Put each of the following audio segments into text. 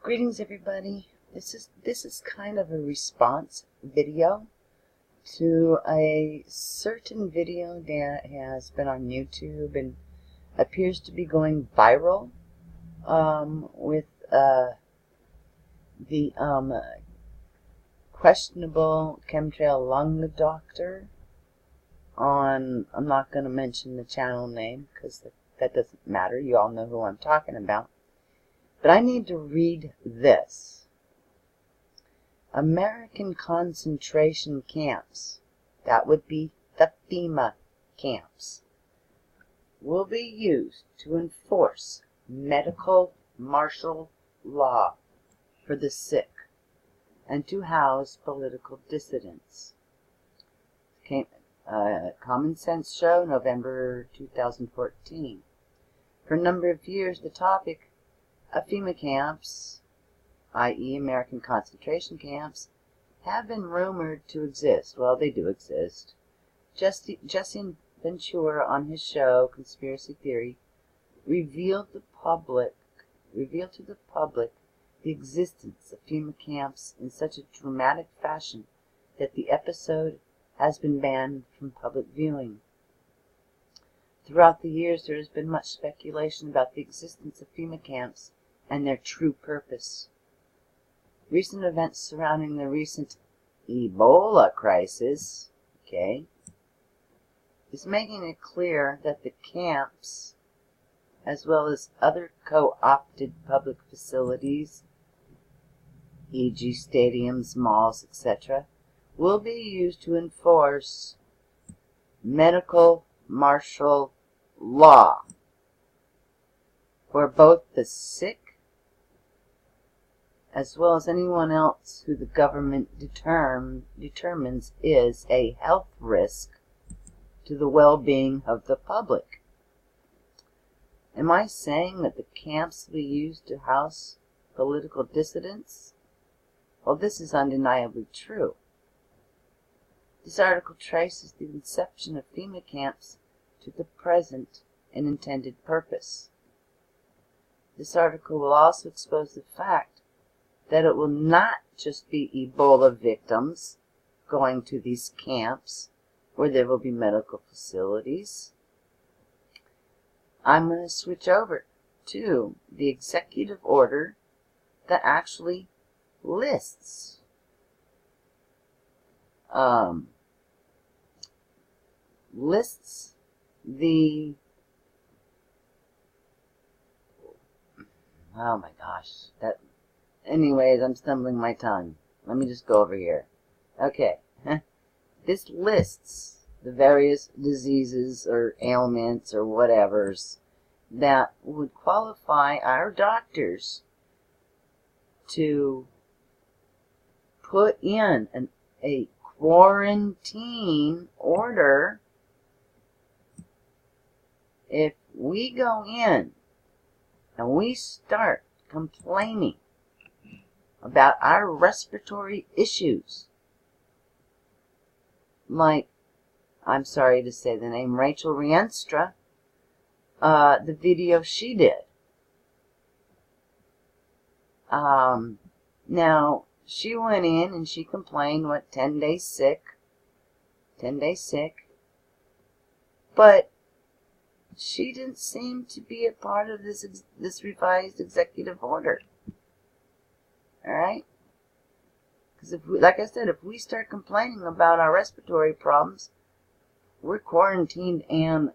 Greetings, everybody. This is kind of a response video to a certain video that has been on YouTube and appears to be going viral with the questionable chemtrail lung doctor on. I'm not going to mention the channel name because that doesn't matter. You all know who I'm talking about. But I need to read this. American concentration camps, that would be the FEMA camps, will be used to enforce medical martial law for the sick and to house political dissidents. Common Sense Show, November 2014. For a number of years, the topic of FEMA camps, i.e. American concentration camps, have been rumored to exist. Well, they do exist. Jesse Ventura, on his show Conspiracy Theory, revealed to the public the existence of FEMA camps in such a dramatic fashion that the episode has been banned from public viewing. Throughout the years, there has been much speculation about the existence of FEMA camps and their true purpose. Recent events surrounding the recent Ebola crisis, is making it clear that the camps, as well as other co-opted public facilities, e.g. stadiums, malls, etc., will be used to enforce medical martial law for both the sick as well as anyone else who the government determines is a health risk to the well-being of the public. Am I saying that the camps will be used to house political dissidents? Well, this is undeniably true. This article traces the inception of FEMA camps to the present and intended purpose. This article will also expose the fact that it will not just be Ebola victims going to these camps where there will be medical facilities. I'm going to switch over to the executive order that actually lists the, oh my gosh, anyways, I'm stumbling my tongue. Let me just go over here. Okay. This lists the various diseases or ailments or whatevers that would qualify our doctors to put in a quarantine order if we go in and we start complaining about our respiratory issues. Like, I'm sorry to say the name, Rachel Rienstra, the video she did. Now, she went in and she complained, 10 days sick. 10 days sick. But she didn't seem to be a part of this revised executive order. Alright? Because like I said, if we start complaining about our respiratory problems, we're quarantined and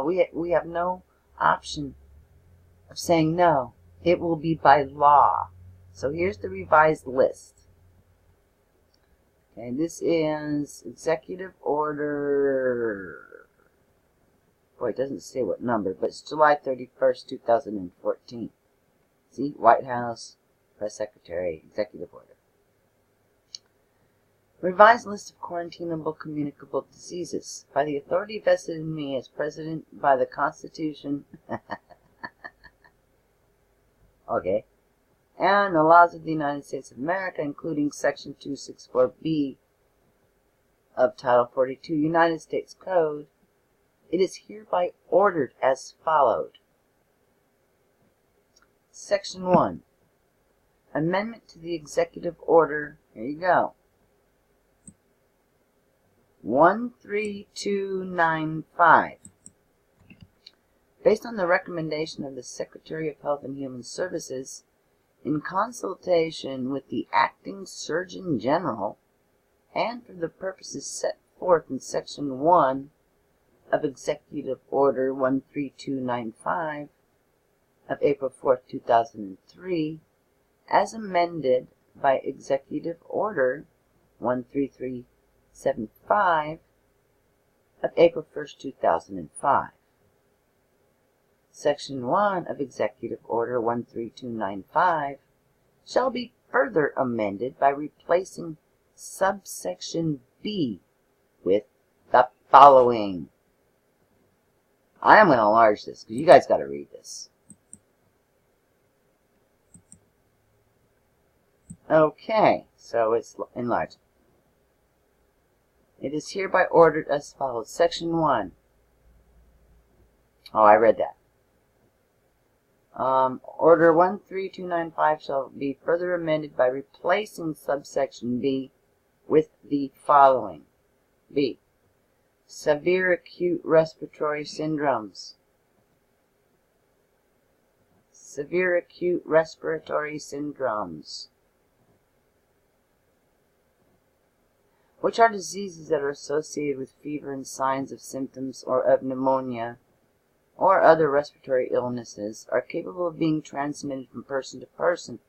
we have no option of saying no. It will be by law. So here's the revised list. Okay, this is executive order. Boy, it doesn't say what number, but it's July 31st, 2014. See? White House, Press Secretary, Executive Order. Revised list of quarantinable communicable diseases by the authority vested in me as President by the Constitution okay, and the laws of the United States of America, including Section 264B of Title 42 United States Code. It is hereby ordered as followed. Section 1. Amendment to the Executive Order, here you go, 13295. Based on the recommendation of the Secretary of Health and Human Services, in consultation with the Acting Surgeon General, and for the purposes set forth in Section 1 of Executive Order 13295 of April 4, 2003, as amended by Executive Order 13375 of April 1, 2005. Section 1 of Executive Order 13295 shall be further amended by replacing subsection B with the following. I am going to enlarge this because you guys got to read this. Okay, so it's enlarged. It is hereby ordered as follows. Section 1. Oh, I read that. Order 13295 shall be further amended by replacing subsection B with the following. B. Severe acute respiratory syndromes. Severe acute respiratory syndromes, which are diseases that are associated with fever and signs of symptoms or of pneumonia or other respiratory illnesses, are capable of being transmitted from person to person,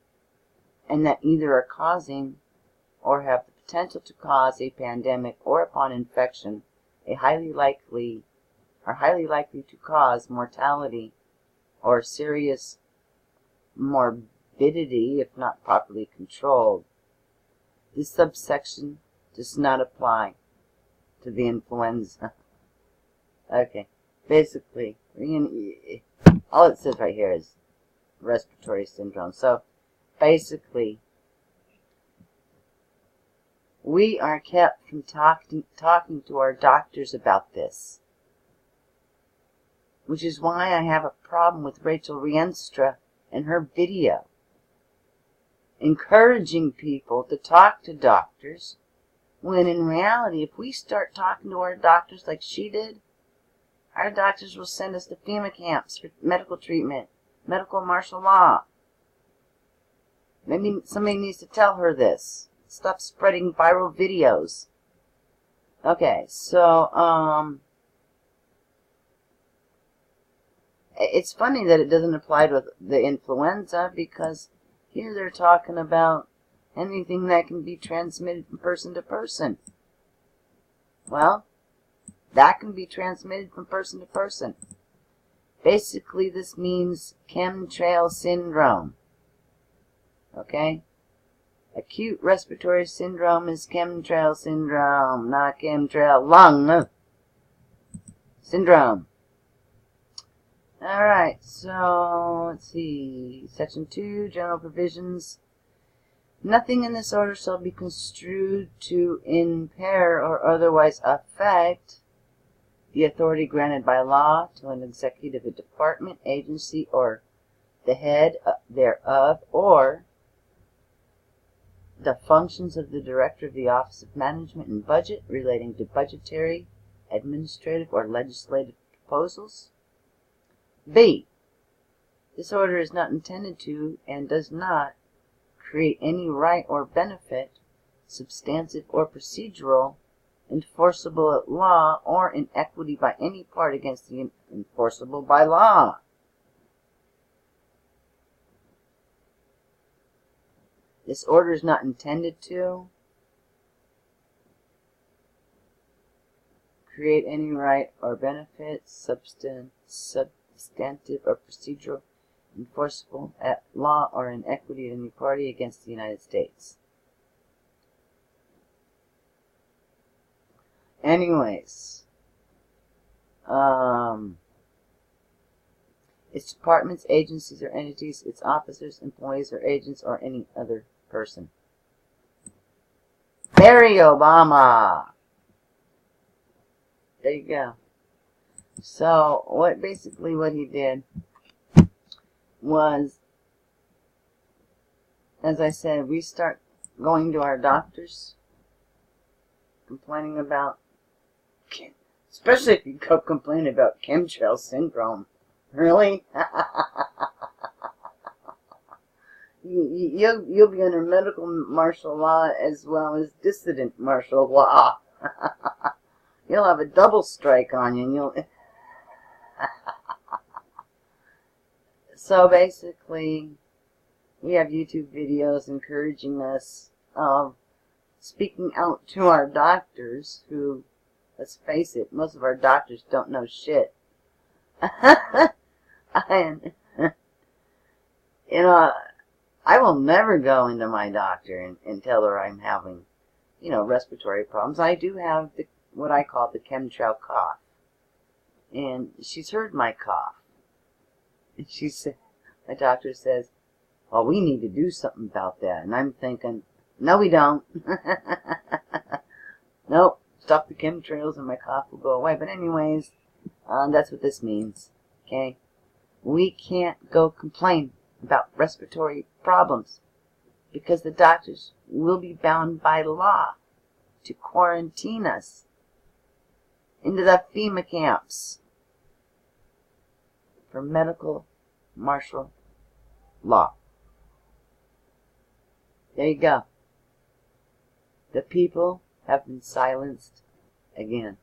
and that either are causing or have the potential to cause a pandemic, or upon infection are highly likely to cause mortality or serious morbidity if not properly controlled. This subsection does not apply to the influenza. Okay, basically, all it says right here is respiratory syndrome. So, basically, we are kept from talking to our doctors about this, which is why I have a problem with Rachel Rienstra and her video encouraging people to talk to doctors, when in reality, if we start talking to our doctors like she did, our doctors will send us to FEMA camps for medical treatment, medical martial law. Maybe somebody needs to tell her this. Stop spreading viral videos. Okay, so, it's funny that it doesn't apply to the influenza, because here they're talking about anything that can be transmitted from person to person. Well, that can be transmitted from person to person. Basically, this means chemtrail syndrome. Okay? Acute respiratory syndrome is chemtrail syndrome, not chemtrail lung syndrome. Alright, so let's see. Section 2, General Provisions. Nothing in this order shall be construed to impair or otherwise affect the authority granted by law to an executive, a department, agency, or the head thereof, or the functions of the Director of the Office of Management and Budget relating to budgetary, administrative, or legislative proposals. B. This order is not intended to and does not create any right or benefit, substantive or procedural, enforceable at law or in equity by any part against the enforceable by law. This order is not intended to create any right or benefit, substantive or procedural, enforceable at law or in equity at any party against the United States. Anyways, its departments, agencies, or entities, its officers, employees, or agents, or any other person. Barry Obama! There you go. So, basically what he did was as I said, we start going to our doctors, complaining about, especially if you go complain about chemtrail syndrome. Really? You'll be under medical martial law as well as dissident martial law. You'll have a double strike on you, and you'll. So basically, we have YouTube videos encouraging us of speaking out to our doctors, who, let's face it, most of our doctors don't know shit. And, you know, I will never go into my doctor and tell her I'm having, respiratory problems. I do have what I call the chemtrail cough. And she's heard my cough. And my doctor says, well, we need to do something about that. And I'm thinking, no, we don't. Nope, stop the chemtrails and my cough will go away. But anyways, that's what this means. Okay? We can't go complain about respiratory problems because the doctors will be bound by law to quarantine us into the FEMA camps for medical martial law. There you go. The people have been silenced again.